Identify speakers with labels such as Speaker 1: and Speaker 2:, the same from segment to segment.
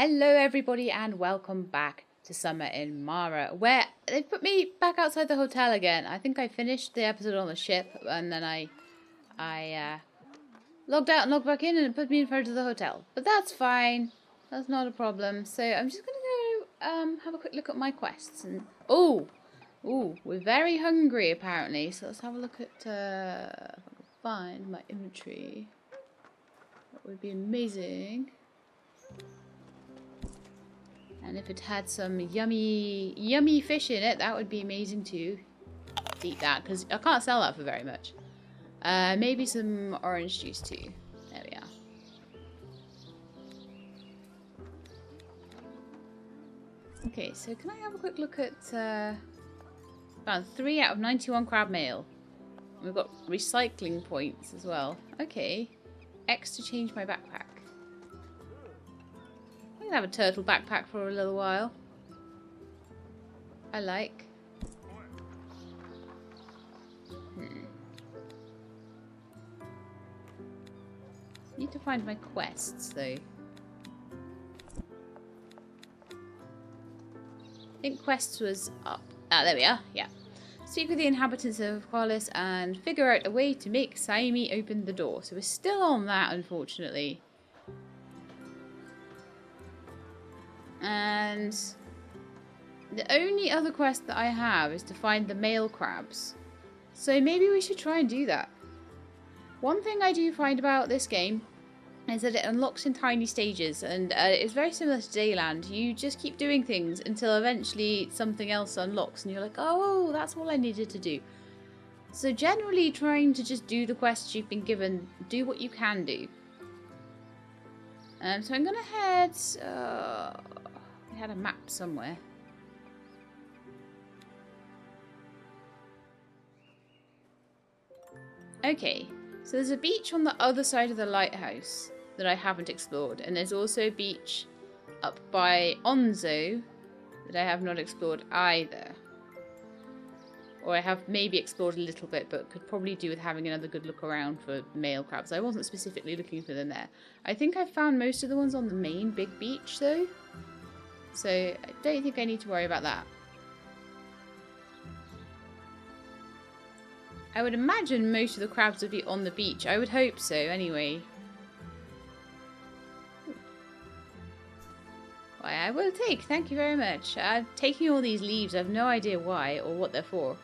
Speaker 1: Hello everybody and welcome back to Summer in Mara, where they've put me back outside the hotel again. I think I finished the episode on the ship and then I logged out and logged back in and it put me in front of the hotel. But that's fine. That's not a problem. So I'm just going to go have a quick look at my quests. And ooh, we're very hungry apparently. So let's have a look at if I can find my inventory. That would be amazing. And if it had some yummy fish in it, that would be amazing too. Let's eat that, because I can't sell that for very much. Maybe some orange juice too. There we are. Okay, so can I have a quick look at... found 3 out of 91 crab mail. We've got recycling points as well. Okay. X to change my backpack. I can have a turtle backpack for a little while. I like. Need to find my quests though. I think quests was up. Ah, there we are. Yeah. Speak with the inhabitants of Qualis and figure out a way to make Saimi open the door. So we're still on that, unfortunately. And the only other quest that I have is to find the male crabs. So maybe we should try and do that. One thing I do find about this game is that it unlocks in tiny stages, and it's very similar to Dayland. You just keep doing things until eventually something else unlocks and you're like, oh, that's all I needed to do. So generally trying to just do the quests you've been given, do what you can do. So I'm gonna head... we had a map somewhere. Okay, so there's a beach on the other side of the lighthouse that I haven't explored, and there's also a beach up by Onzo that I have not explored either. Or I have maybe explored a little bit, but could probably do with having another good look around for male crabs. I wasn't specifically looking for them there. I think I found most of the ones on the main big beach though, so I don't think I need to worry about that. I would imagine most of the crabs would be on the beach. I would hope so, anyway. Why, I will take. Thank you very much. I'm taking all these leaves. I have no idea why or what they're for.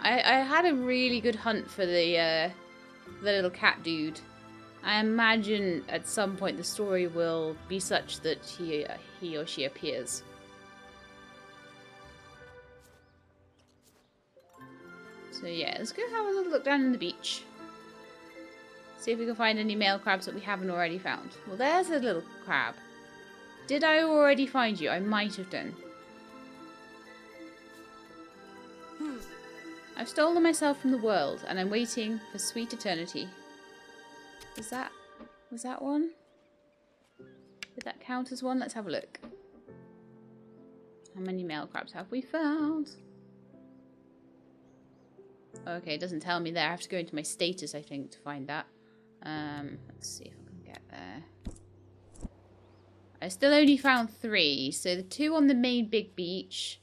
Speaker 1: I had a really good hunt for the little cat dude. I imagine at some point the story will be such that he or she appears. So yeah, let's go have a little look down in the beach. See if we can find any male crabs that we haven't already found. Well, there's a little crab. Did I already find you? I might have done. I've stolen myself from the world, and I'm waiting for sweet eternity. Was that one? Did that count as one? Let's have a look. How many male crabs have we found? Okay, it doesn't tell me there. I have to go into my status, I think, to find that. Let's see if I can get there. I still only found 3. So the 2 on the main big beach,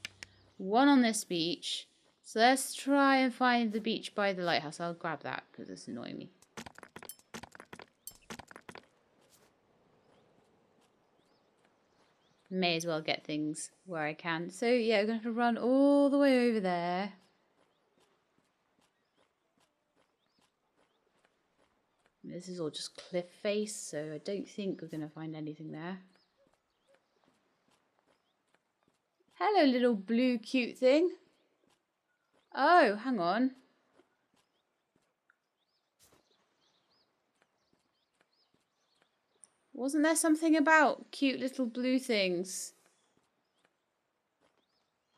Speaker 1: 1 on this beach. So let's try and find the beach by the lighthouse. I'll grab that because it's annoying me. May as well get things where I can. So yeah, we're going to have to run all the way over there. This is all just cliff face, so I don't think we're going to find anything there. Hello, little blue cute thing. Oh, hang on. Wasn't there something about cute little blue things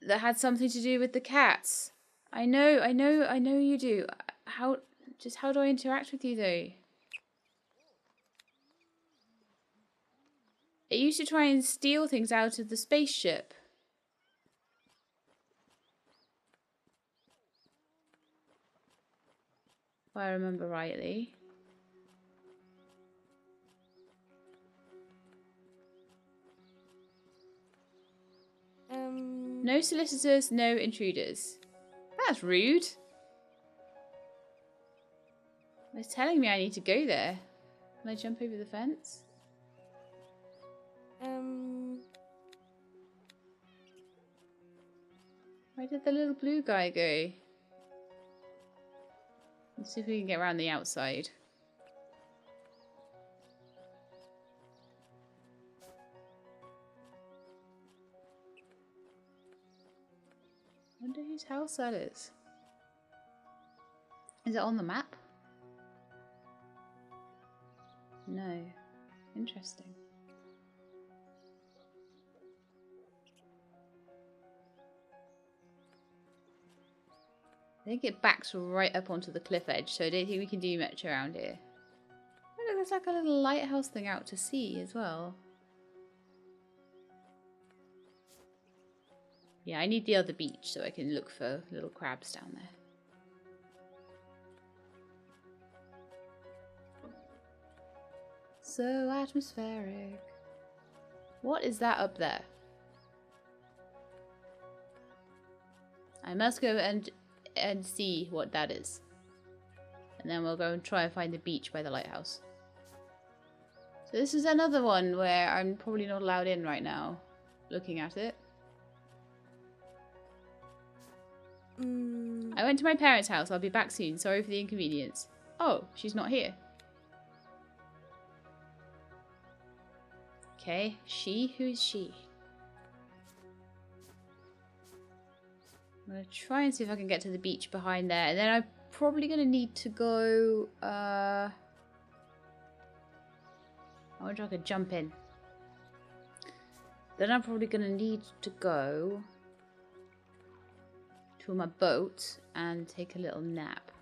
Speaker 1: that had something to do with the cats? I know you do. How do I interact with you though? It used to try and steal things out of the spaceship. If I remember rightly. No solicitors, no intruders. That's rude. It's telling me I need to go there. Can I jump over the fence? Where did the little blue guy go? Let's see if we can get around the outside. I wonder whose house that is. Is it on the map? No. Interesting. I think it backs right up onto the cliff edge, so I don't think we can do much around here. Oh look, there's like a little lighthouse thing out to sea as well. Yeah, I need the other beach so I can look for little crabs down there. So atmospheric. What is that up there? I must go and see what that is. And then we'll go and try and find the beach by the lighthouse. So this is another one where I'm probably not allowed in right now, looking at it. I went to my parents' house. I'll be back soon. Sorry for the inconvenience. Oh, she's not here. Okay, she? Who is she? I'm going to try and see if I can get to the beach behind there. And then I'm probably going to need to go... I wonder if I could jump in. Then I'm probably going to need to go to my boat and take a little nap.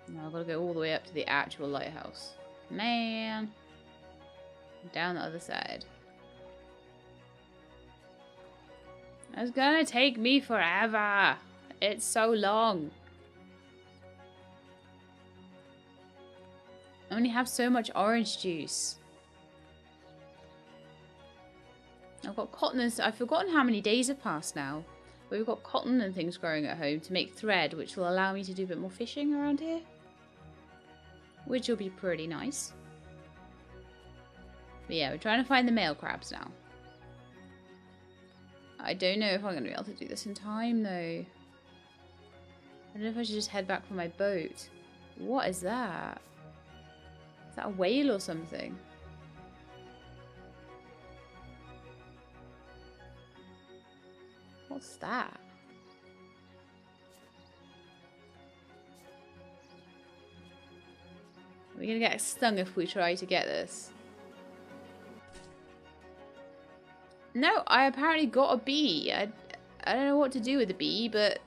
Speaker 1: Now I've got to go all the way up to the actual lighthouse. Man! Down the other side. It's gonna take me forever. It's so long. I only have so much orange juice. I've got cotton and I've forgotten how many days have passed now. But we've got cotton and things growing at home to make thread, which will allow me to do a bit more fishing around here. Which will be pretty nice. But yeah, we're trying to find the male crabs now. I don't know if I'm going to be able to do this in time, though. I don't know if I should just head back for my boat. What is that? Is that a whale or something? What's that? We're going to get stung if we try to get this. No, I apparently got a bee. I don't know what to do with a bee, but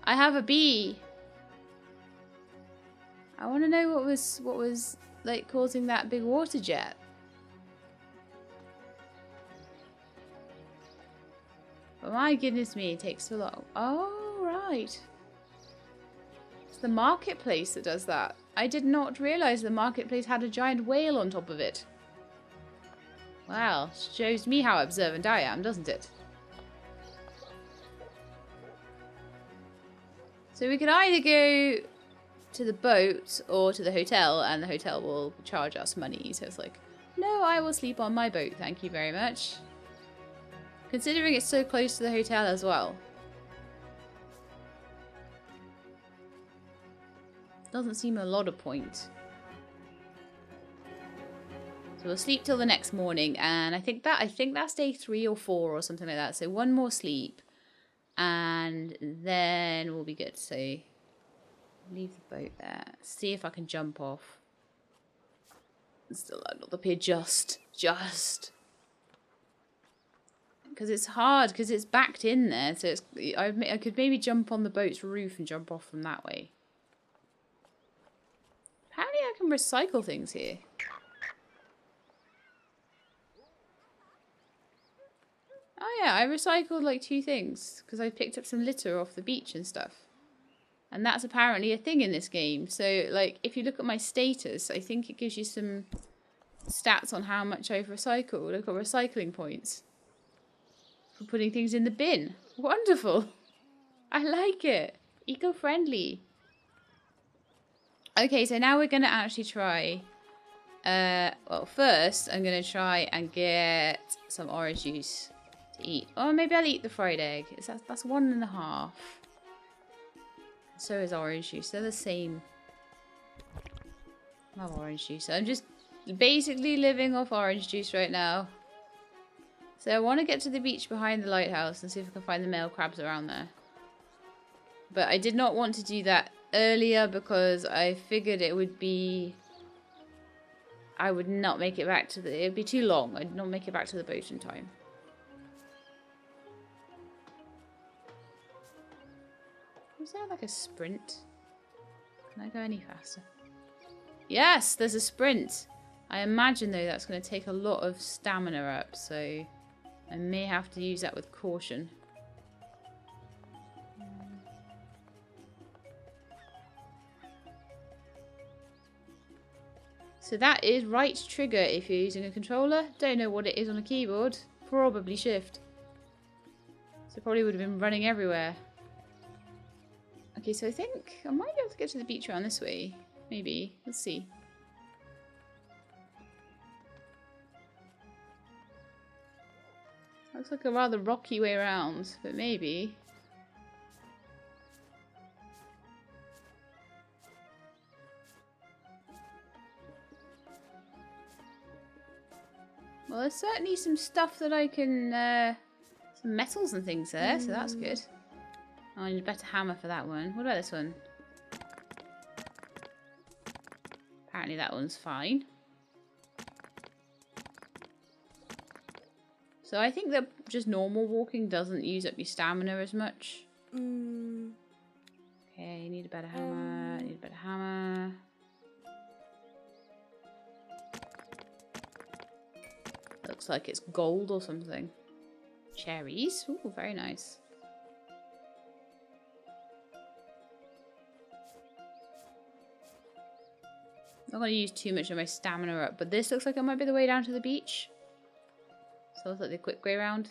Speaker 1: I have a bee. I want to know what was like causing that big water jet. But my goodness me, it takes so long. Oh, right. It's the marketplace that does that. I did not realise the marketplace had a giant whale on top of it. Well, shows me how observant I am, doesn't it? So we could either go to the boat or to the hotel, and the hotel will charge us money. So it's like, no, I will sleep on my boat, thank you very much. Considering it's so close to the hotel as well. Doesn't seem a lot of point. So we'll sleep till the next morning, and I think that's day 3 or 4 or something like that. So one more sleep, and then we'll be good. So leave the boat there. See if I can jump off. Still not up here just. Because it's hard, because it's backed in there. So it's, I could maybe jump on the boat's roof and jump off from that way. Apparently I can recycle things here. Oh yeah, I recycled like 2 things because I picked up some litter off the beach and stuff. And that's apparently a thing in this game. So like if you look at my status, I think it gives you some stats on how much I've recycled. I've got recycling points for putting things in the bin. Wonderful. I like it. Eco-friendly. Okay, so now we're going to actually try... well, first I'm going to try and get some orange juice to eat. Or maybe I'll eat the fried egg. That's 1.5. So is orange juice. They're the same. I love orange juice. I'm just basically living off orange juice right now. So I want to get to the beach behind the lighthouse and see if I can find the male crabs around there. But I did not want to do that earlier because I figured it would be... I would not make it back to the... It'd be too long. I'd not make it back to the boat in time. Was there like a sprint? Can I go any faster? Yes, there's a sprint. I imagine though that's going to take a lot of stamina up, so I may have to use that with caution. So that is right trigger if you're using a controller. Don't know what it is on a keyboard. Probably shift. So probably would have been running everywhere. Okay, so I think I might be able to get to the beach around this way. Maybe. Let's see. Looks like a rather rocky way around, but maybe. Well, there's certainly some stuff that I can... some metals and things there, so that's good. Oh, I need a better hammer for that one. What about this one? Apparently that one's fine. So I think that just normal walking doesn't use up your stamina as much. Okay, need a better hammer. Need a better hammer. Looks like it's gold or something. Cherries. Ooh, very nice. I'm not going to use too much of my stamina up, but this looks like it might be the way down to the beach. So it looks like the quick way around.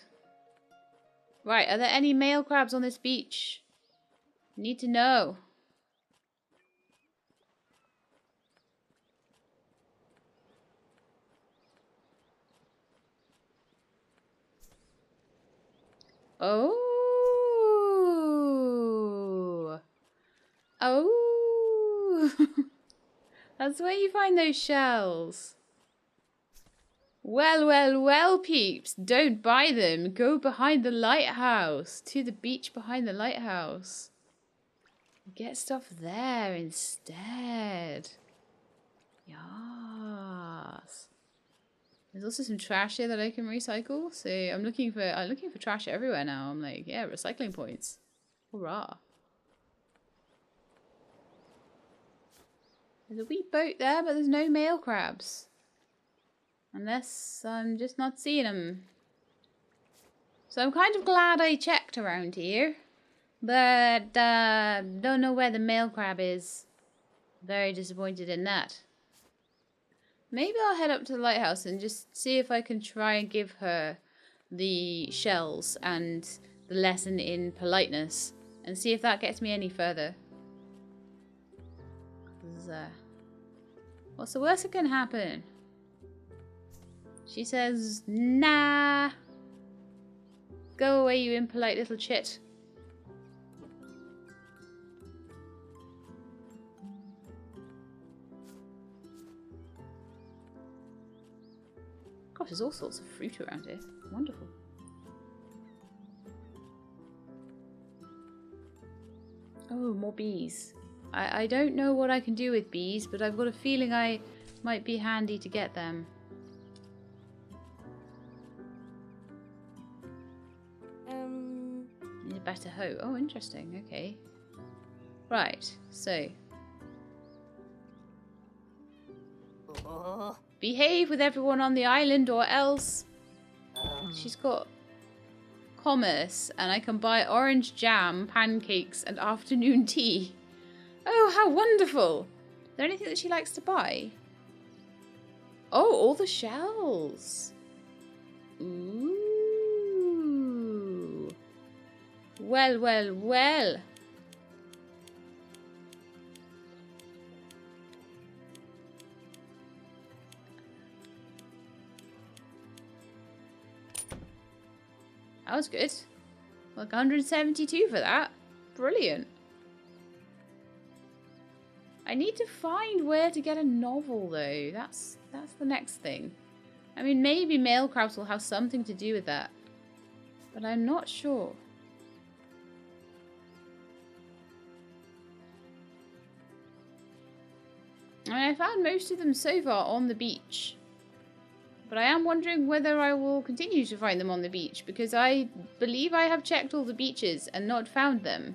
Speaker 1: Right, are there any male crabs on this beach? Need to know. Oh. Oh. That's where you find those shells. Well, well, well, peeps. Don't buy them. Go behind the lighthouse. To the beach behind the lighthouse. Get stuff there instead. Yes. There's also some trash here that I can recycle. So I'm looking for trash everywhere now. I'm like, yeah, recycling points. Hurrah. There's a wee boat there, but there's no male crabs. Unless I'm just not seeing them. So I'm kind of glad I checked around here. But don't know where the male crab is. Very disappointed in that. Maybe I'll head up to the lighthouse and just see if I can try and give her the shells and the lesson in politeness. And see if that gets me any further. What's the worst that can happen? She says, nah. Go away, you impolite little chit. Gosh, there's all sorts of fruit around here. Wonderful. Oh, more bees. I don't know what I can do with bees, but I've got a feeling I might be handy to get them. Need a better hoe. Oh, interesting. Okay. Right, so. Behave with everyone on the island or else. She's got commerce and I can buy orange jam, pancakes and afternoon tea. Oh, how wonderful. Is there anything that she likes to buy? Oh, all the shells. Ooh. Well, well, well. That was good. Like 172 for that. Brilliant. I need to find where to get a novel though. That's the next thing. I mean, maybe male crabs will have something to do with that. But I'm not sure. I mean, I found most of them so far on the beach. But I am wondering whether I will continue to find them on the beach, because I believe I have checked all the beaches and not found them.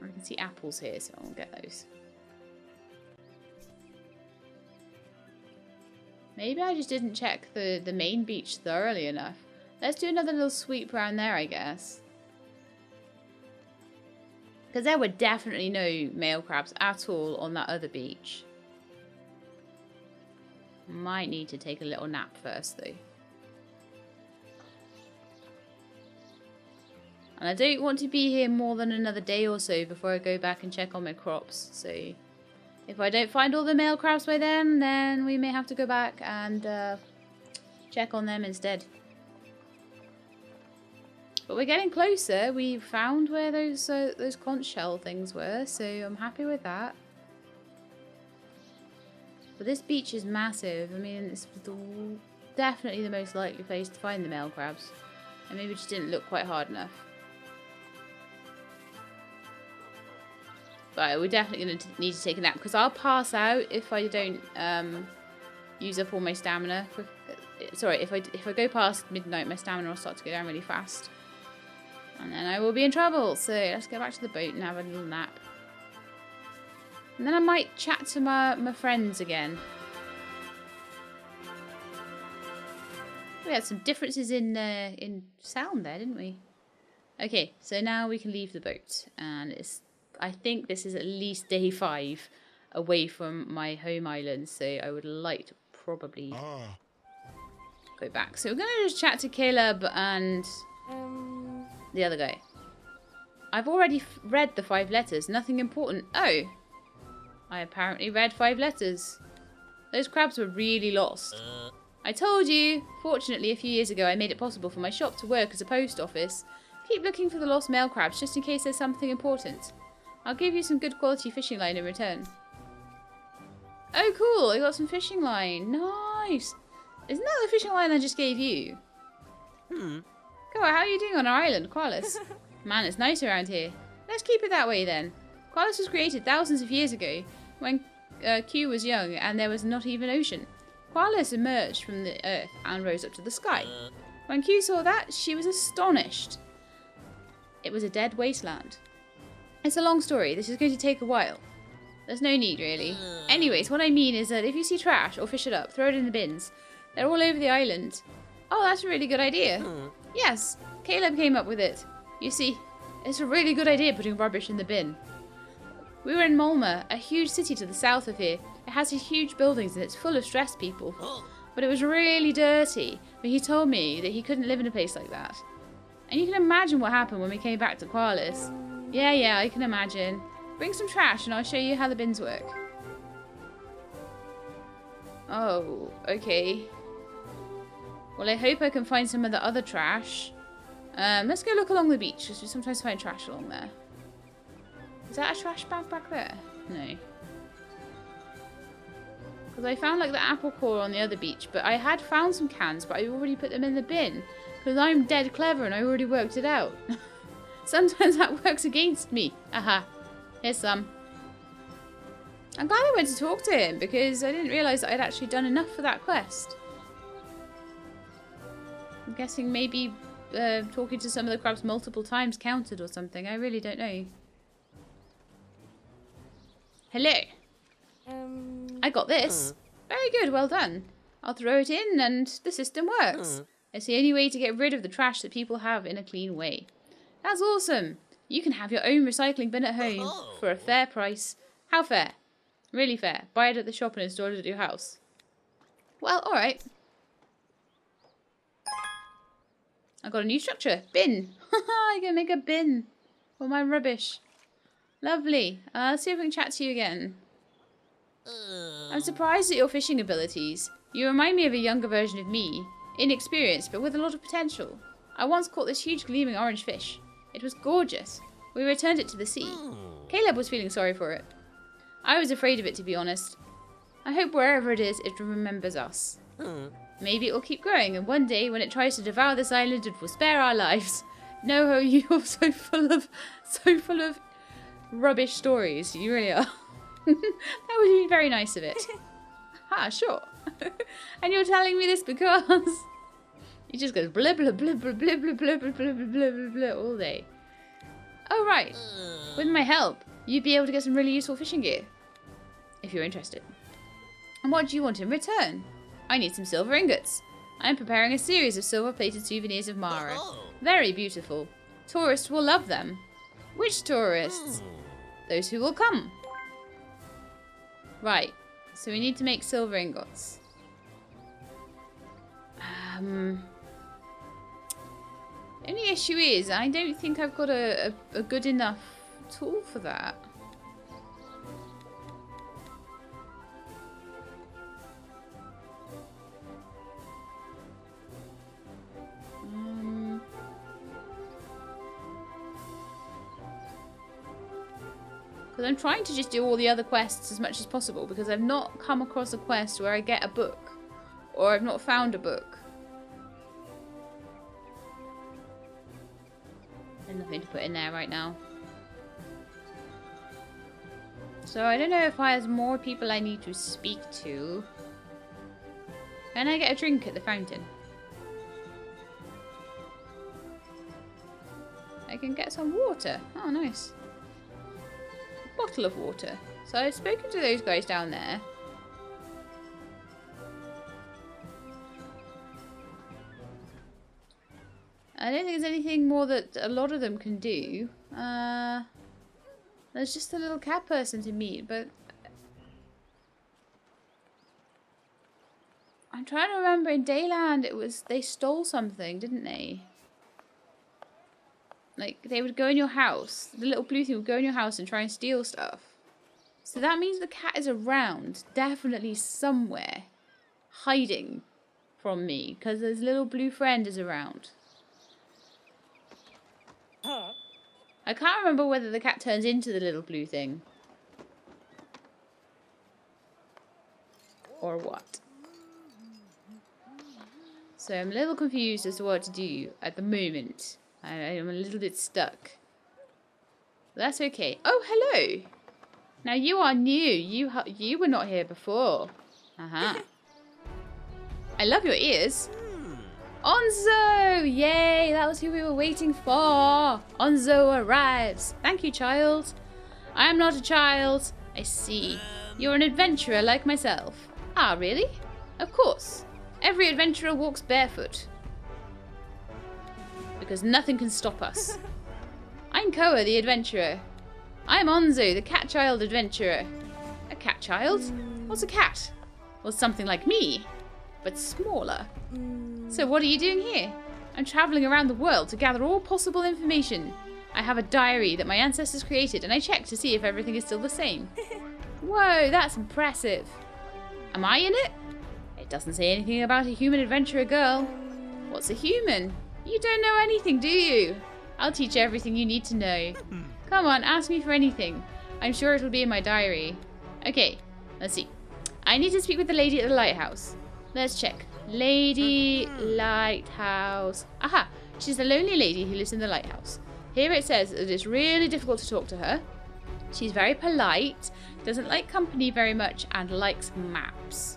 Speaker 1: I can see apples here, so I'll get those. Maybe I just didn't check the main beach thoroughly enough. Let's do another little sweep around there, I guess. Because there were definitely no male crabs at all on that other beach. Might need to take a little nap first, though. And I don't want to be here more than another day or so before I go back and check on my crops. So if I don't find all the male crabs by then we may have to go back and check on them instead. But we're getting closer. We found where those conch shell things were, so I'm happy with that. But this beach is massive. I mean, it's definitely the most likely place to find the male crabs. And maybe just didn't look quite hard enough. But we're definitely going to need to take a nap, because I'll pass out if I don't use up all my stamina. Sorry, if I go past midnight, my stamina will start to go down really fast. And then I will be in trouble. So let's go back to the boat and have a little nap. And then I might chat to my friends again. We had some differences in sound there, didn't we? Okay, so now we can leave the boat. And I think this is at least day 5 away from my home island. So I would like to probably go back. So we're going to just chat to Caleb and the other guy. I've already read the 5 letters. Nothing important. Oh. I apparently read 5 letters. Those crabs were really lost. I told you! Fortunately, a few years ago I made it possible for my shop to work as a post office. Keep looking for the lost male crabs just in case there's something important. I'll give you some good quality fishing line in return. Oh cool, I got some fishing line. Nice! Isn't that the fishing line I just gave you? Cool, how are you doing on our island, Qualis? Man, it's nice around here. Let's keep it that way then. Qualis was created thousands of years ago, when Q was young and there was not even ocean. Qualis emerged from the earth and rose up to the sky. When Q saw that, she was astonished. It was a dead wasteland. It's a long story. This is going to take a while. There's no need, really. Anyways, what I mean is that if you see trash or fish it up, throw it in the bins. They're all over the island. Oh, that's a really good idea. Yes, Caleb came up with it. You see, it's a really good idea putting rubbish in the bin. We were in Malmö, a huge city to the south of here. It has these huge buildings and it's full of stressed people. But it was really dirty. But he told me that he couldn't live in a place like that. And you can imagine what happened when we came back to Qualis. Yeah, I can imagine. Bring some trash and I'll show you how the bins work. Oh, okay. Well, I hope I can find some of the other trash. Let's go look along the beach, because we sometimes find trash along there. Is that a trash bag back there? No. Because I found like the apple core on the other beach, but I had found some cans, but I already put them in the bin. Because I'm dead clever and I already worked it out. Sometimes that works against me. Aha. Here's some. I'm glad I went to talk to him, because I didn't realise that I'd actually done enough for that quest. I'm guessing maybe talking to some of the crabs multiple times counted or something. I really don't know. Hello. I got this. Very good, well done. I'll throw it in and the system works. It's the only way to get rid of the trash that people have in a clean way. That's awesome. You can have your own recycling bin at home for a fair price. How fair? Really fair. Buy it at the shop and install it at your house. Well, alright. I got a new structure. Bin. I can make a bin for my rubbish. Lovely. Let's see if we can chat to you again. I'm surprised at your fishing abilities. You remind me of a younger version of me. Inexperienced, but with a lot of potential. I once caught this huge gleaming orange fish. It was gorgeous. We returned it to the sea. Caleb was feeling sorry for it. I was afraid of it, to be honest. I hope wherever it is, it remembers us. Maybe it will keep growing, and one day, when it tries to devour this island, it will spare our lives. No, you're so full of rubbish stories. You really are. That would be very nice of it. Ah, sure. And you're telling me this because he just goes blah blah blah blah blah blah blah blah blah blah blah blah all day. Oh right. With my help, you'd be able to get some really useful fishing gear. If you're interested. And what do you want in return? I need some silver ingots. I am preparing a series of silver-plated souvenirs of Mara. Very beautiful. Tourists will love them. Which tourists? Those who will come. Right. So we need to make silver ingots. Only issue is, I don't think I've got a good enough tool for that. Because I'm trying to just do all the other quests as much as possible, because I've not come across a quest where I get a book. Or I've not found a book. There's nothing to put in there right now. So I don't know if there's more people I need to speak to. Can I get a drink at the fountain? I can get some water. Oh, nice. A bottle of water. So I've spoken to those guys down there. I don't think there's anything more that a lot of them can do. There's just a little cat person to meet, but I'm trying to remember in Dayland they stole something, didn't they? Like, they would go in your house, the little blue thing would go in your house and try and steal stuff. So that means the cat is around, definitely somewhere, hiding from me, because his little blue friend is around. I can't remember whether the cat turns into the little blue thing. Or what. So I'm a little confused as to what to do at the moment. I'm a little bit stuck. That's okay. Oh, hello! Now you are new. You were not here before. Uh-huh. I love your ears. Onzo! Yay! That was who we were waiting for. Onzo arrives. Thank you, child. I am not a child. I see. You're an adventurer like myself. Ah, really? Of course. Every adventurer walks barefoot. Because nothing can stop us. I'm Koa, the adventurer. I'm Onzo, the cat child adventurer. A cat child? What's a cat? Well, something like me, but smaller. So what are you doing here? I'm travelling around the world to gather all possible information. I have a diary that my ancestors created, and I check to see if everything is still the same. Whoa, that's impressive. Am I in it? It doesn't say anything about a human adventurer girl. What's a human? You don't know anything, do you? I'll teach you everything you need to know. Come on, ask me for anything. I'm sure it'll be in my diary. Okay, let's see. I need to speak with the lady at the lighthouse. Let's check. Lady Lighthouse. Aha, she's the lonely lady who lives in the lighthouse. Here it says that it's really difficult to talk to her. She's very polite, doesn't like company very much, and likes maps.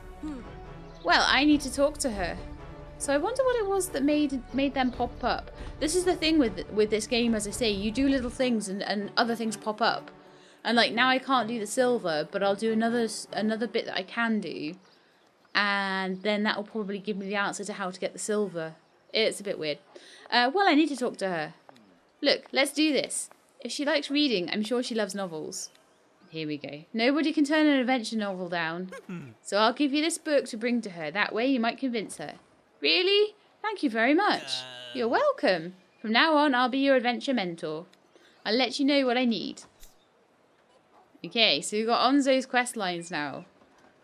Speaker 1: Well, I need to talk to her. So I wonder what it was that made them pop up. This is the thing with this game, as I say, you do little things and other things pop up. And like now I can't do the silver, but I'll do another bit that I can do. And then that will probably give me the answer to how to get the silver. It's a bit weird. Well, I need to talk to her. Look, let's do this. If she likes reading, I'm sure she loves novels. Here we go. Nobody can turn an adventure novel down. So I'll give you this book to bring to her. That way you might convince her. Really? Thank you very much. You're welcome. From now on, I'll be your adventure mentor. I'll let you know what I need. Okay, so we've got Onzo's quest lines now.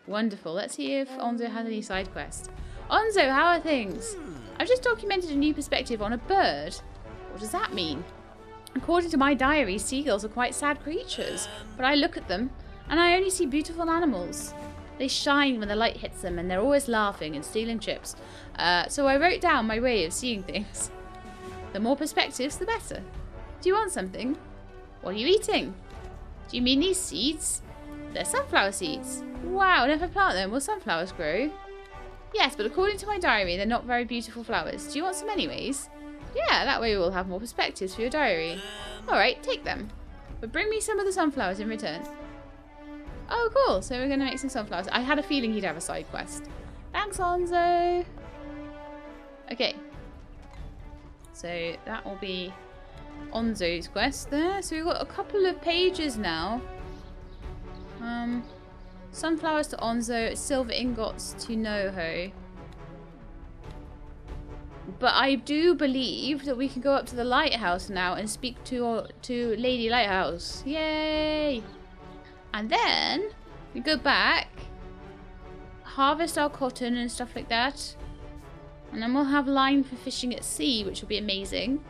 Speaker 1: Wonderful. Let's see if Onzo has any side quests. Onzo, how are things? I've just documented a new perspective on a bird. What does that mean? According to my diary, seagulls are quite sad creatures, but I look at them and I only see beautiful animals. They shine when the light hits them and they're always laughing and stealing chips. So I wrote down my way of seeing things. The more perspectives, the better. Do you want something? What are you eating? Do you mean these seeds? They're sunflower seeds. Wow, never plant them. Will sunflowers grow? Yes, but according to my diary, they're not very beautiful flowers. Do you want some anyways? Yeah, that way we'll have more perspectives for your diary. Alright, take them. But bring me some of the sunflowers in return. Oh, cool. So we're going to make some sunflowers. I had a feeling he'd have a side quest. Thanks, Onzo. Okay. So that will be Onzo's quest there. So we've got a couple of pages now. Sunflowers to Onzo, silver ingots to Noho. But I do believe that we can go up to the lighthouse now and speak to Lady Lighthouse. Yay! And then we go back, harvest our cotton and stuff like that. And then we'll have line for fishing at sea, which will be amazing.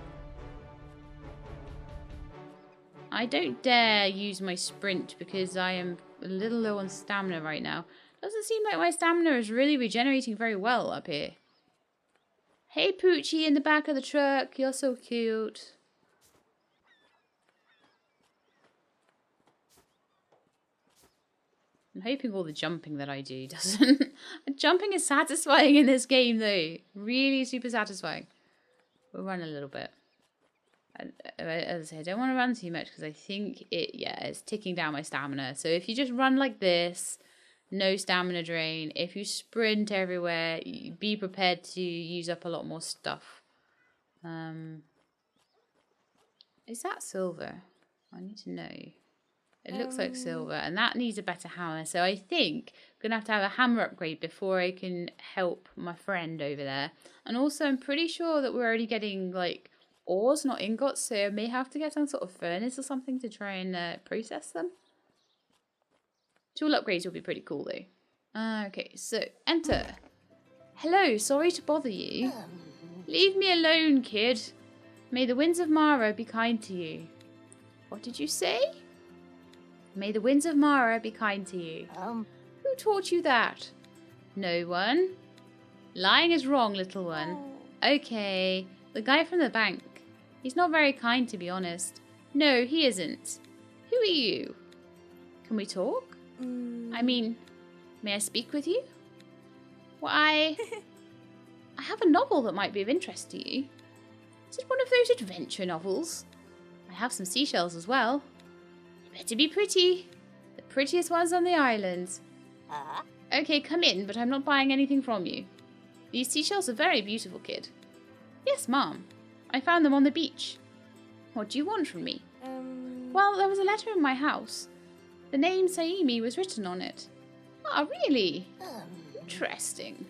Speaker 1: I don't dare use my sprint because I am a little low on stamina right now. Doesn't seem like my stamina is really regenerating very well up here. Hey Poochie in the back of the truck, you're so cute. I'm hoping all the jumping that I do doesn't... Jumping is satisfying in this game though. Really super satisfying. We'll run a little bit. As I say, I don't want to run too much because I think it's ticking down my stamina. So if you just run like this, no stamina drain. If you sprint everywhere, be prepared to use up a lot more stuff. Is that silver? I need to know. It looks like silver, and that needs a better hammer. So I think I'm going to have a hammer upgrade before I can help my friend over there. And also, I'm pretty sure that we're already getting, like, ores, not ingots. So I may have to get some sort of furnace or something to try and process them. Tool upgrades will be pretty cool, though. Okay, so, enter. Hello, sorry to bother you. Leave me alone, kid. May the winds of Mara be kind to you. What did you say? May the winds of Mara be kind to you. Who taught you that? No one. Lying is wrong, little one. Okay, the guy from the bank. He's not very kind, to be honest. No, he isn't. Who are you? Can we talk? I mean, may I speak with you? Why, I have a novel that might be of interest to you. Is it one of those adventure novels? I have some seashells as well. They better be pretty. The prettiest ones on the island. Okay, come in, but I'm not buying anything from you. These seashells are very beautiful, kid. Yes, Mom. I found them on the beach. What do you want from me? Well, there was a letter in my house. The name Saimi was written on it. Ah, really? Interesting.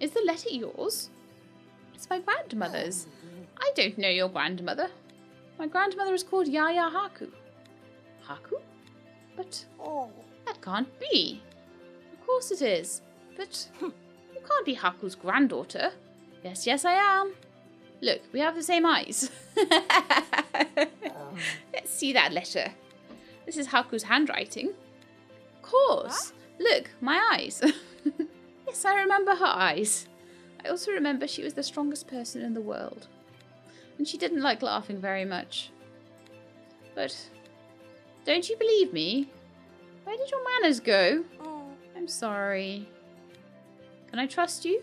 Speaker 1: Is the letter yours? It's my grandmother's. I don't know your grandmother. My grandmother is called Yaya Haku. Haku? But that can't be. Of course it is. But you can't be Haku's granddaughter. Yes, yes, I am. Look, we have the same eyes. Let's see that letter. This is Haku's handwriting. Of course. Look, my eyes. Yes, I remember her eyes. I also remember she was the strongest person in the world. And she didn't like laughing very much. But don't you believe me? Where did your manners go? I'm sorry. Can I trust you?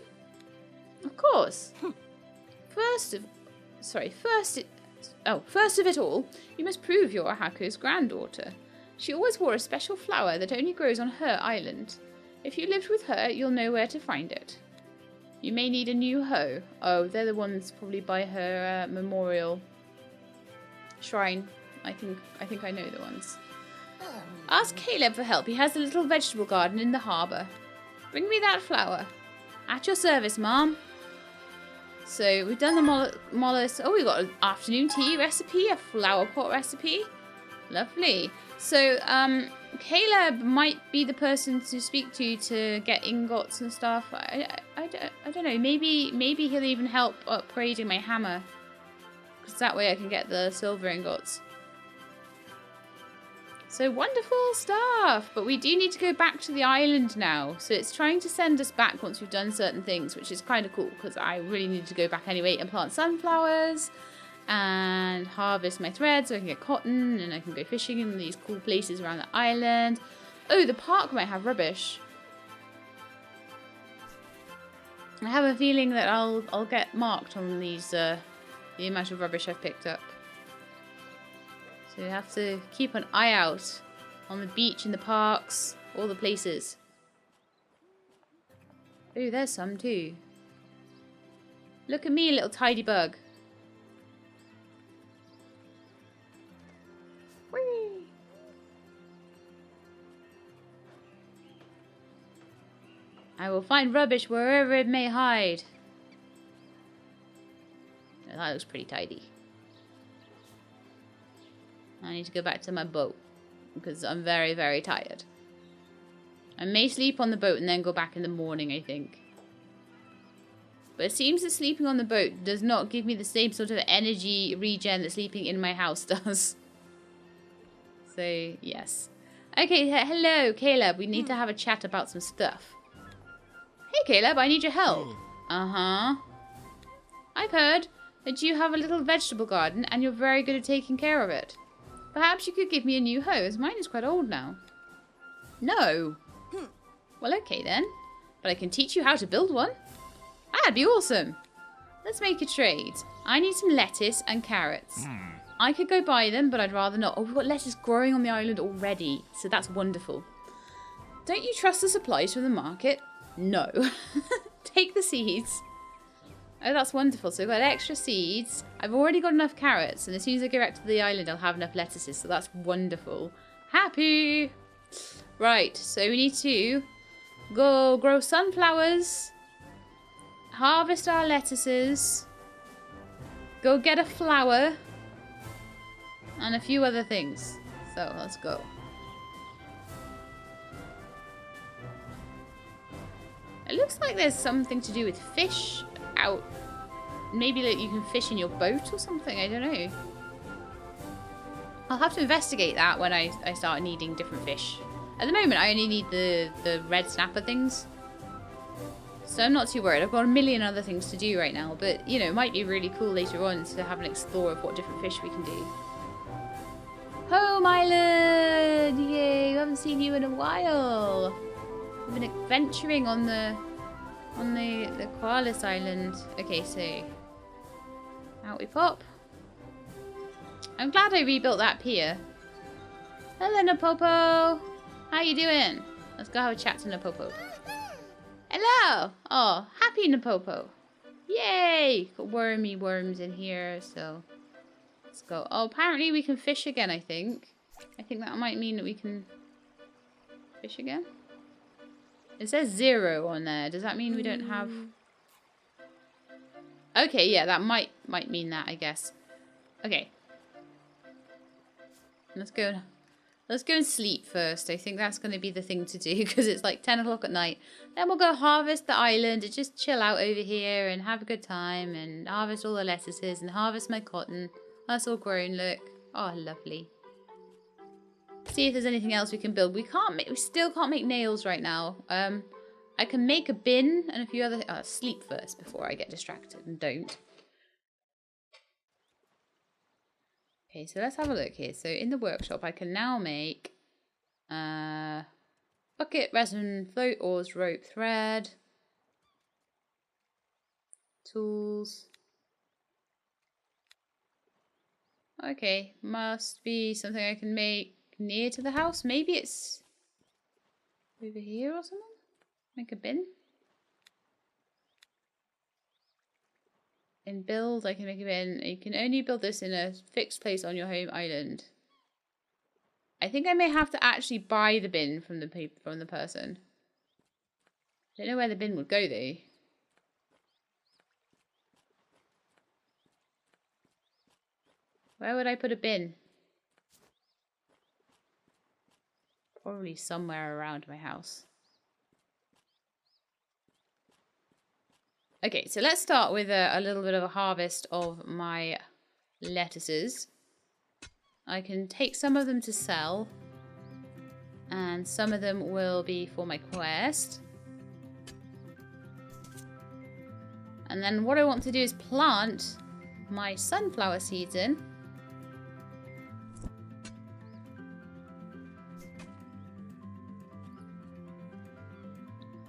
Speaker 1: Of course. First of it all, you must prove you're Haku's granddaughter. She always wore a special flower that only grows on her island. If you lived with her, you'll know where to find it. You may need a new hoe. Oh, they're the ones probably by her memorial shrine. I think I know the ones. Ask Caleb for help. He has a little vegetable garden in the harbour. Bring me that flower. At your service, Mom. So we've done the mollusk. Oh, we've got an afternoon tea recipe, a flower pot recipe. Lovely. So Caleb might be the person to speak to get ingots and stuff. I don't know. Maybe he'll even help upgrading my hammer, because that way I can get the silver ingots. So wonderful stuff. But we do need to go back to the island now. So it's trying to send us back once we've done certain things, which is kind of cool because I really need to go back anyway and plant sunflowers and harvest my thread so I can get cotton and I can go fishing in these cool places around the island. Oh, the park might have rubbish. I have a feeling that I'll get marked on these the amount of rubbish I've picked up. So you have to keep an eye out on the beach, in the parks, all the places. Oh, there's some too. Look at me, little tidy bug. Whee! I will find rubbish wherever it may hide. Oh, that looks pretty tidy. I need to go back to my boat because I'm very, very tired. I may sleep on the boat and then go back in the morning, I think. But it seems that sleeping on the boat does not give me the same sort of energy regen that sleeping in my house does. So, yes. Okay, hello, Caleb. We need to have a chat about some stuff. Hey, Caleb, I need your help. Uh-huh. I've heard that you have a little vegetable garden and you're very good at taking care of it. Perhaps you could give me a new hoe, as mine is quite old now. No. Well, okay then. But I can teach you how to build one. That'd be awesome. Let's make a trade. I need some lettuce and carrots. I could go buy them, but I'd rather not. Oh, we've got lettuce growing on the island already, so that's wonderful. Don't you trust the supplies from the market? No. Take the seeds. Oh, that's wonderful. So we've got extra seeds. I've already got enough carrots. And as soon as I go back to the island, I'll have enough lettuces. So that's wonderful. Happy. Right. So we need to go grow sunflowers. Harvest our lettuces. Go get a flower. And a few other things. So let's go. It looks like there's something to do with fish out. Maybe like you can fish in your boat or something. I don't know. I'll have to investigate that when I start needing different fish. At the moment, I only need the red snapper things. So I'm not too worried. I've got a million other things to do right now. But, you know, it might be really cool later on to have an explore of what different fish we can do. Home Island! Yay! We haven't seen you in a while. We've been adventuring on the Koalas Island. Okay, so out we pop. I'm glad I rebuilt that pier. Hello, Napopo. How you doing? Let's go have a chat to Napopo. Hello. Oh, happy Napopo. Yay! Got wormy worms in here, so let's go. Oh, apparently we can fish again, I think. I think that might mean that we can fish again. It says 0 on there. Does that mean we don't have... Okay, yeah, that might mean that, I guess. Okay. Let's go and sleep first. I think that's going to be the thing to do because it's like 10 o'clock at night. Then we'll go harvest the island and just chill out over here and have a good time and harvest all the lettuces and harvest my cotton. That's all grown, look. Oh, lovely. See if there's anything else we can build. We still can't make nails right now. I can make a bin and a few other... sleep first before I get distracted and don't. Okay, so let's have a look here. So in the workshop, I can now make bucket, resin, float, oars, rope, thread, tools. Okay, must be something I can make near to the house. Maybe it's over here or something. Make a bin. In build, I can make a bin. You can only build this in a fixed place on your home island. I think I may have to actually buy the bin from the person. I don't know where the bin would go though. Where would I put a bin? Probably somewhere around my house. Okay, so let's start with a little bit of a harvest of my lettuces. I can take some of them to sell. And some of them will be for my quest. And then what I want to do is plant my sunflower seeds in.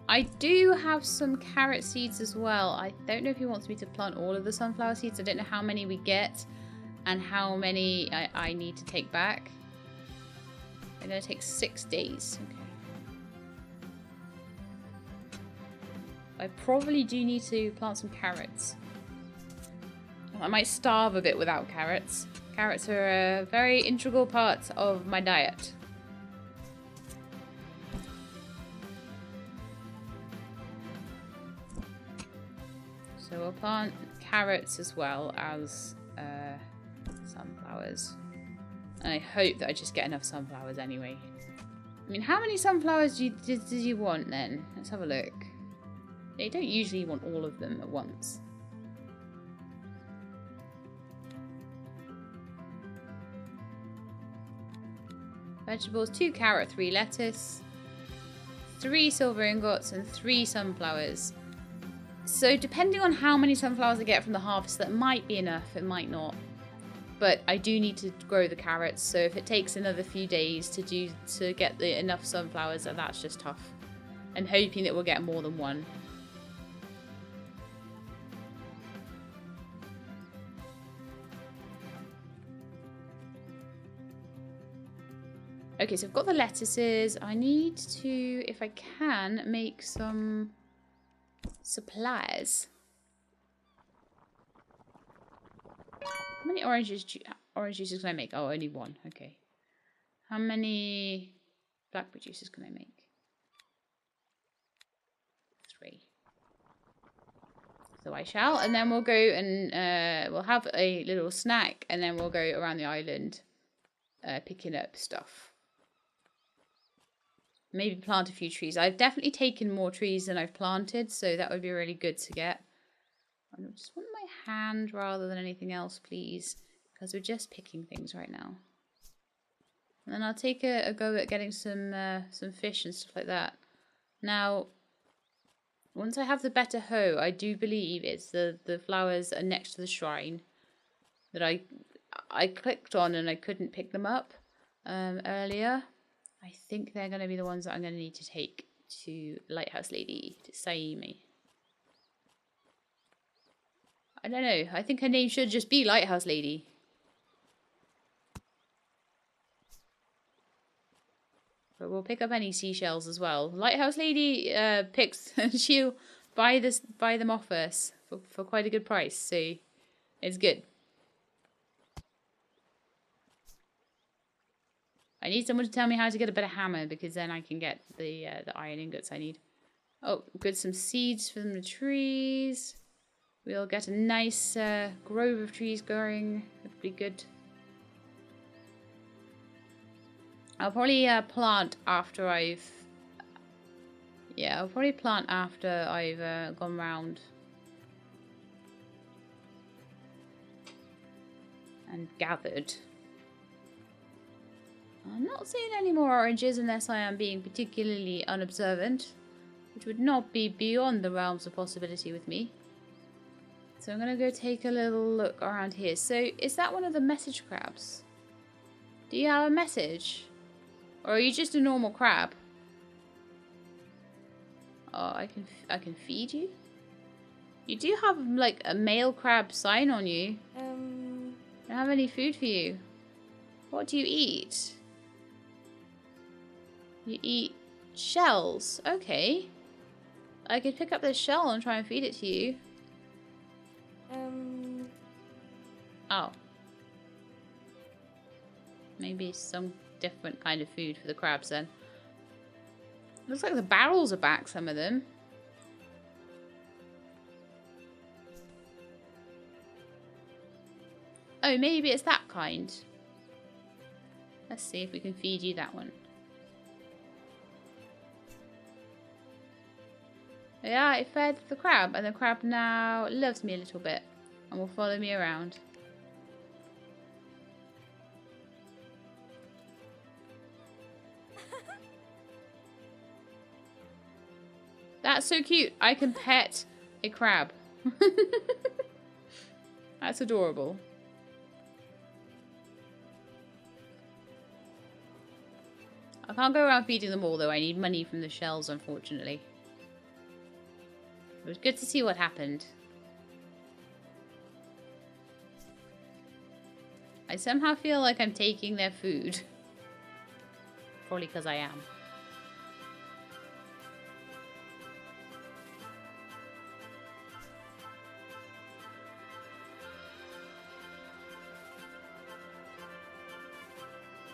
Speaker 1: I do have some carrot seeds as well. I don't know if he wants me to plant all of the sunflower seeds. I don't know how many we get and how many I need to take back. I'm going to take 6 days. Okay. I probably do need to plant some carrots. I might starve a bit without carrots. Carrots are a very integral part of my diet. So we'll plant carrots as well as sunflowers. And I hope that I just get enough sunflowers anyway. I mean, how many sunflowers did you want then? Let's have a look. They don't usually want all of them at once. Vegetables, 2 carrot, 3 lettuce, 3 silver ingots, and 3 sunflowers. So depending on how many sunflowers I get from the harvest, that might be enough, it might not. But I do need to grow the carrots, so if it takes another few days to get enough sunflowers, that's just tough. I'm hoping that we'll get more than one. Okay, so I've got the lettuces. I need to, if I can, make some supplies. How many orange juices can I make? Oh, only 1. Okay. How many blackberry juices can I make? 3. So I shall, and then we'll go and we'll have a little snack, and then we'll go around the island picking up stuff. Maybe plant a few trees. I've definitely taken more trees than I've planted, so that would be really good to get. I just want my hand rather than anything else, please, because we're just picking things right now. And then I'll take a go at getting some fish and stuff like that. Now, once I have the better hoe, I do believe it's the flowers are next to the shrine that I clicked on and I couldn't pick them up earlier. I think they're going to be the ones that I'm going to need to take to Lighthouse Lady, to Saimi. I don't know. I think her name should just be Lighthouse Lady. But we'll pick up any seashells as well. Lighthouse Lady picks, she'll buy them off us for quite a good price, so it's good. I need someone to tell me how to get a better hammer, because then I can get the iron ingots I need. Oh, good, some seeds from the trees. We'll get a nice grove of trees going. That'd be good. I'll probably plant after I've... Yeah, I'll probably plant after I've gone round and gathered. I'm not seeing any more oranges unless I am being particularly unobservant, which would not be beyond the realms of possibility with me. So I'm going to go take a little look around here. So is that one of the message crabs? Do you have a message? Or are you just a normal crab? Oh, I can feed you? You do have like a male crab sign on you. I don't have any food for you. What do you eat? You eat shells. Okay. I could pick up this shell and try and feed it to you. Oh. Maybe some different kind of food for the crabs then. Looks like the barrels are back, some of them. Oh, maybe it's that kind. Let's see if we can feed you that one. Yeah, I fed the crab, and the crab now loves me a little bit and will follow me around. That's so cute. I can pet a crab. That's adorable. I can't go around feeding them all though. I need money from the shells, unfortunately. It was good to see what happened. I somehow feel like I'm taking their food. Probably because I am.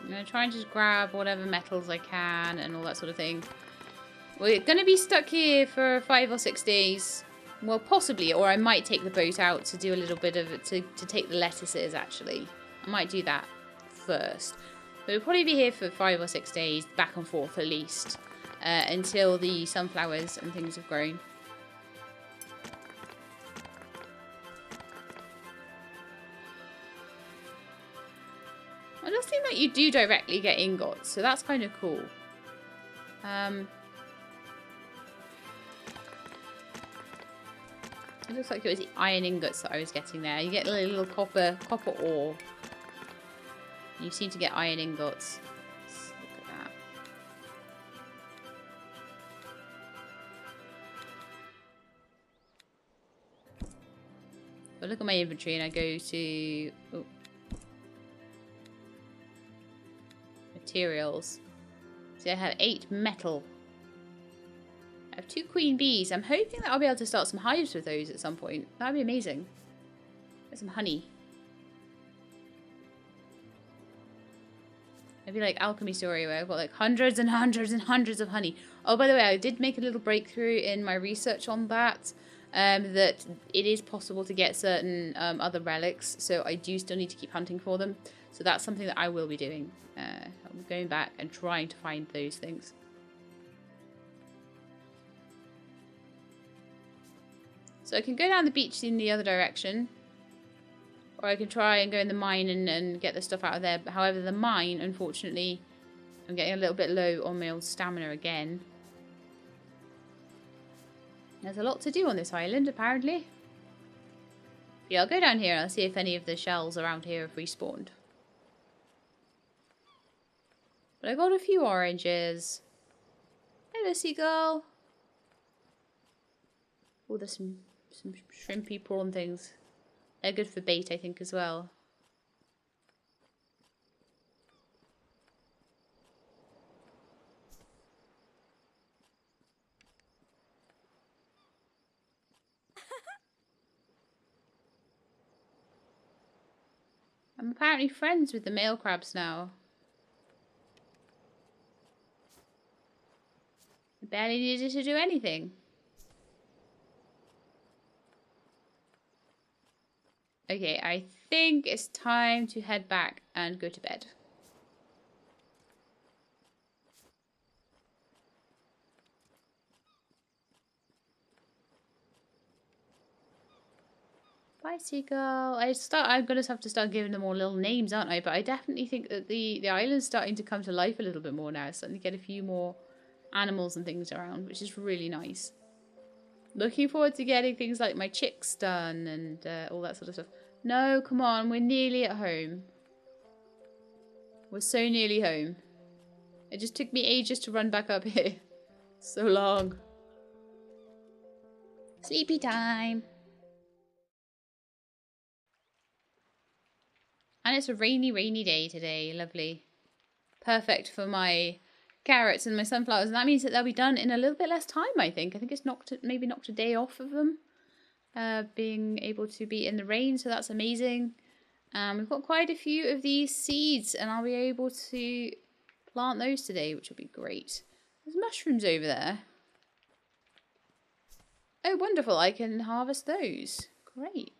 Speaker 1: I'm going to try and just grab whatever metals I can and all that sort of thing. We're going to be stuck here for 5 or 6 days. Well, possibly, or I might take the boat out to do a little bit of it, to take the lettuces, actually. I might do that first. But we'll probably be here for 5 or 6 days, back and forth at least, until the sunflowers and things have grown. It does seem like you do directly get ingots, so that's kind of cool. It looks like it was the iron ingots that I was getting there. You get a little copper ore. You seem to get iron ingots. Let's look at that. If I look at my inventory and I go to materials. So I have 8 metal. I have 2 queen bees. I'm hoping that I'll be able to start some hives with those at some point. That'd be amazing. Get some honey. Maybe like alchemy story where I've got like hundreds and hundreds and hundreds of honey. Oh, by the way, I did make a little breakthrough in my research on that. That it is possible to get certain other relics. So I do still need to keep hunting for them. So that's something that I will be doing. I'm going back and trying to find those things. So I can go down the beach in the other direction. Or I can try and go in the mine and get the stuff out of there. But however, the mine, unfortunately, I'm getting a little bit low on my old stamina again. There's a lot to do on this island, apparently. Yeah, I'll go down here and I'll see if any of the shells around here have respawned. But I got a few oranges. Hello, seagull. Oh, there's some shrimpy prawn things. They're good for bait, I think, as well. I'm apparently friends with the male crabs now. I barely needed to do anything. Okay, I think it's time to head back and go to bed. Bye, seagull. I'm gonna have to start giving them all little names, aren't I? But I definitely think that the island's starting to come to life a little bit more now. It's starting to get a few more animals and things around, which is really nice. Looking forward to getting things like my chicks done and all that sort of stuff. No, come on, we're nearly at home. We're so nearly home. It just took me ages to run back up here. So long. Sleepy time. And it's a rainy, rainy day today. Lovely. Perfect for my carrots and my sunflowers. And that means that they'll be done in a little bit less time, I think. I think it's maybe knocked a day off of them. Being able to be in the rain, so that's amazing. We've got quite a few of these seeds, and I'll be able to plant those today, which will be great. There's mushrooms over there. Oh, wonderful. I can harvest those. Great.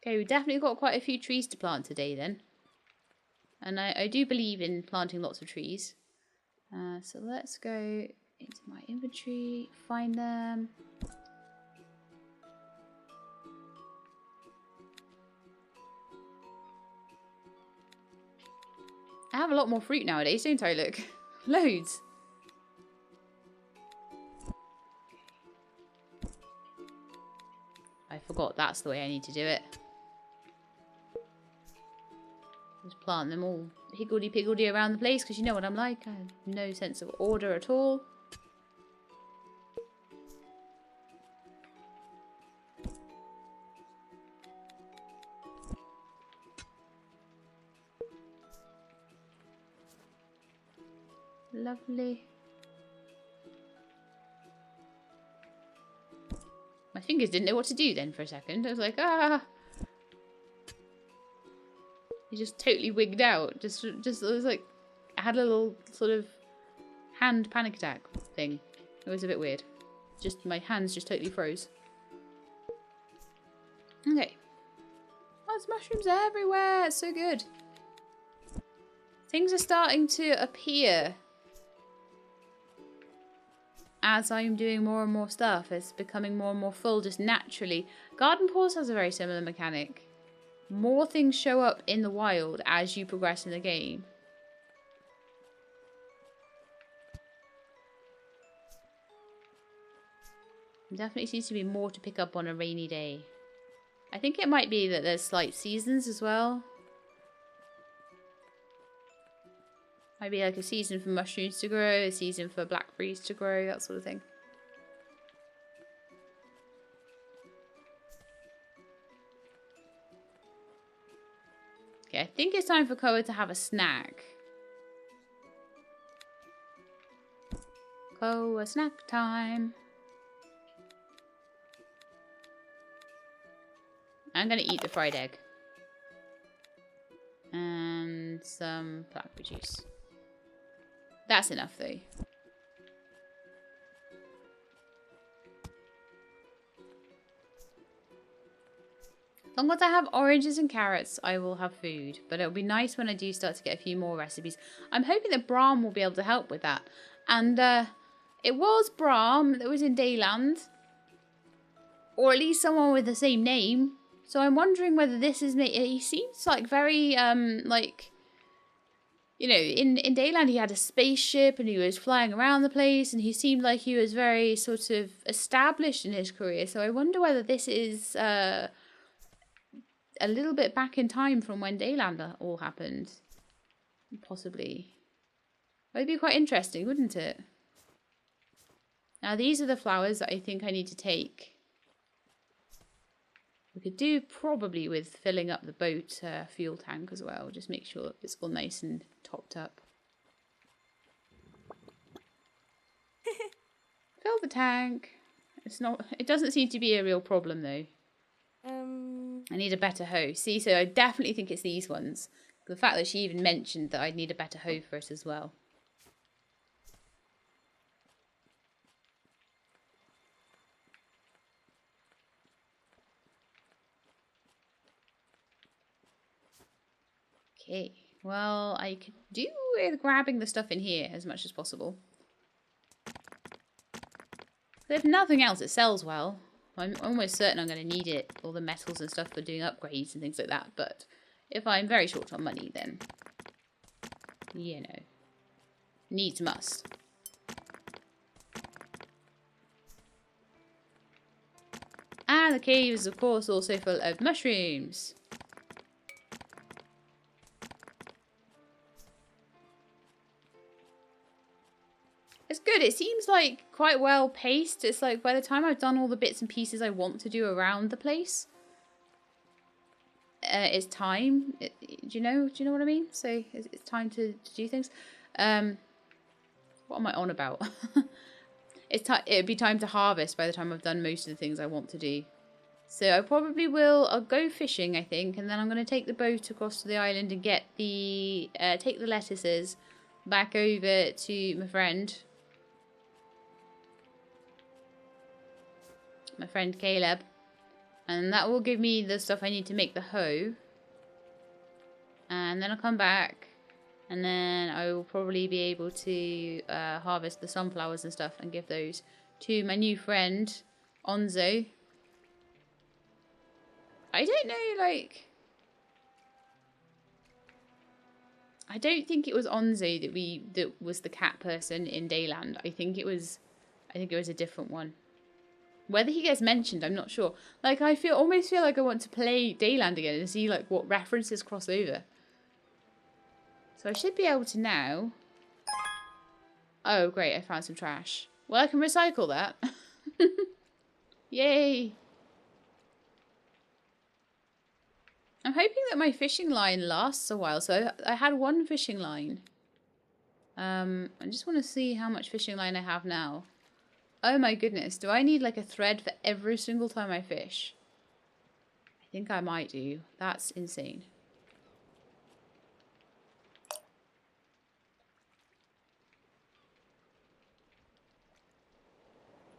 Speaker 1: Okay, we definitely got quite a few trees to plant today then. And I do believe in planting lots of trees. So let's go into my inventory, find them. I have a lot more fruit nowadays, don't I? Look. Loads. I forgot that's the way I need to do it. Just plant them all higgledy-piggledy around the place, because you know what I'm like. I have no sense of order at all. Lovely. My fingers didn't know what to do then for a second. I was like, ah. He just totally wigged out. Just it was like, I had a little sort of hand panic attack thing. It was a bit weird. Just my hands just totally froze. Okay. Oh, there's mushrooms everywhere. It's so good. Things are starting to appear as I'm doing more and more stuff. It's becoming more and more full just naturally. Garden Paws has a very similar mechanic. More things show up in the wild as you progress in the game. There definitely seems to be more to pick up on a rainy day. I think it might be that there's slight seasons as well. Might be like a season for mushrooms to grow, a season for blackberries to grow, that sort of thing. Okay, I think it's time for Koa to have a snack. Koa snack time. I'm going to eat the fried egg. And some blackberry juice. That's enough though. As long as I have oranges and carrots, I will have food. But it'll be nice when I do start to get a few more recipes. I'm hoping that Brahm will be able to help with that. And it was Brahm that was in Dayland. Or at least someone with the same name. So I'm wondering whether this is... He seems like very, like... You know, in Dayland he had a spaceship and he was flying around the place. And he seemed like he was very sort of established in his career. So I wonder whether this is... a little bit back in time from when Dayland all happened. Possibly. It'd be quite interesting, wouldn't it? Now these are the flowers that I think I need to take. We could do probably with filling up the boat fuel tank as well. Just make sure it's all nice and topped up. Fill the tank. It's not. It doesn't seem to be a real problem though. I need a better hoe. See, so I definitely think it's these ones. The fact that she even mentioned that I'd need a better hoe for it as well. Okay, well, I could do with grabbing the stuff in here as much as possible. If nothing else, it sells well. I'm almost certain I'm going to need it, all the metals and stuff for doing upgrades and things like that. But if I'm very short on money, then, you know, needs must. And the cave is, of course, also full of mushrooms. It's good. It seems like quite well paced. It's like by the time I've done all the bits and pieces I want to do around the place, it's time. Do you know what I mean? So it's time to do things. What am I on about? It'd be time to harvest by the time I've done most of the things I want to do. So I probably will, I'll go fishing, I think, and then I'm going to take the boat across to the island and get the, take the lettuces back over to my friend Caleb. And that will give me the stuff I need to make the hoe. And then I'll come back, and then I will probably be able to harvest the sunflowers and stuff and give those to my new friend, Onzo. I don't know, like... I don't think it was Onzo that was the cat person in Dayland. I think it was a different one. Whether he gets mentioned, I'm not sure. Like, I almost feel like I want to play Dayland again and see like what references cross over. So I should be able to now. Oh, great, I found some trash. Well, I can recycle that. Yay! I'm hoping that my fishing line lasts a while. So I had one fishing line. I just want to see how much fishing line I have now. Oh my goodness, do I need like a thread for every single time I fish? I think I might do. That's insane.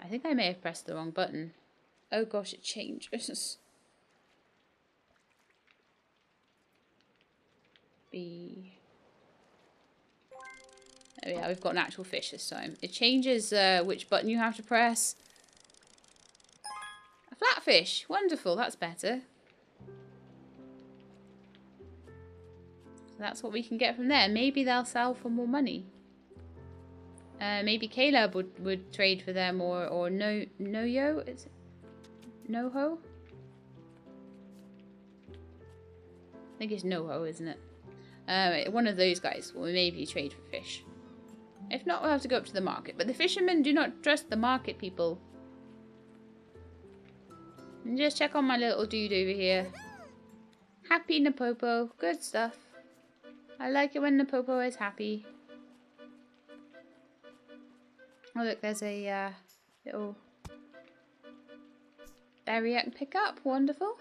Speaker 1: I think I may have pressed the wrong button. Oh gosh, it changed. B. Oh yeah, we've got an actual fish this time. It changes which button you have to press. A flatfish. Wonderful, that's better. So that's what we can get from there. Maybe they'll sell for more money. Maybe Caleb would trade for them, or Noyo, is it? Noho? I think it's Noho, isn't it? One of those guys will maybe trade for fish. If not, we'll have to go up to the market. But the fishermen do not trust the market people. And just check on my little dude over here. Happy Napopo. Good stuff. I like it when Napopo is happy. Oh look, there's a little berry I can pick up. Wonderful.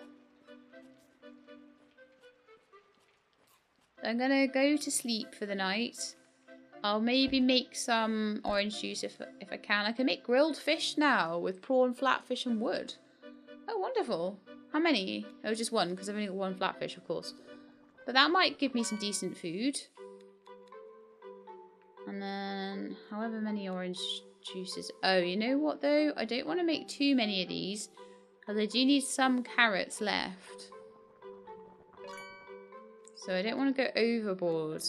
Speaker 1: I'm gonna go to sleep for the night. I'll maybe make some orange juice if I can. I can make grilled fish now with prawn, flatfish and wood. Oh, wonderful. How many? Oh, just one, because I've only got one flatfish, of course. But that might give me some decent food. And then, however many orange juices. Oh, you know what, though? I don't want to make too many of these, because I do need some carrots left. So I don't want to go overboard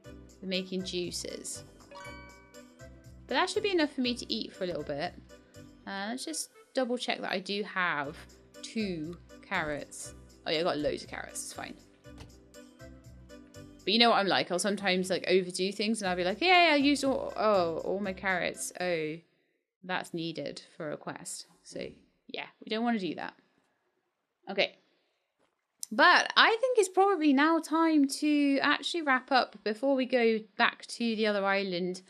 Speaker 1: with making juices. But that should be enough for me to eat for a little bit. Let's just double check that I do have 2 carrots. Oh yeah, I got loads of carrots, it's fine. But you know what I'm like, I'll sometimes like overdo things and I'll be like, yeah, I used all my carrots. Oh, that's needed for a quest. So yeah, we don't want to do that. Okay. But I think it's probably now time to actually wrap up before we go back to the other island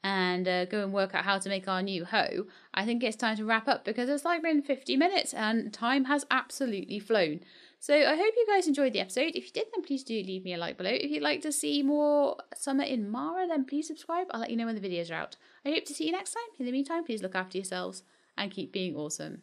Speaker 1: and go and work out how to make our new hoe. I think it's time to wrap up because it's like been 50 minutes and time has absolutely flown. So I hope you guys enjoyed the episode. If you did, then please do leave me a like below. If you'd like to see more Summer in Mara, then please subscribe. I'll let you know when the videos are out. I hope to see you next time. In the meantime, please look after yourselves and keep being awesome.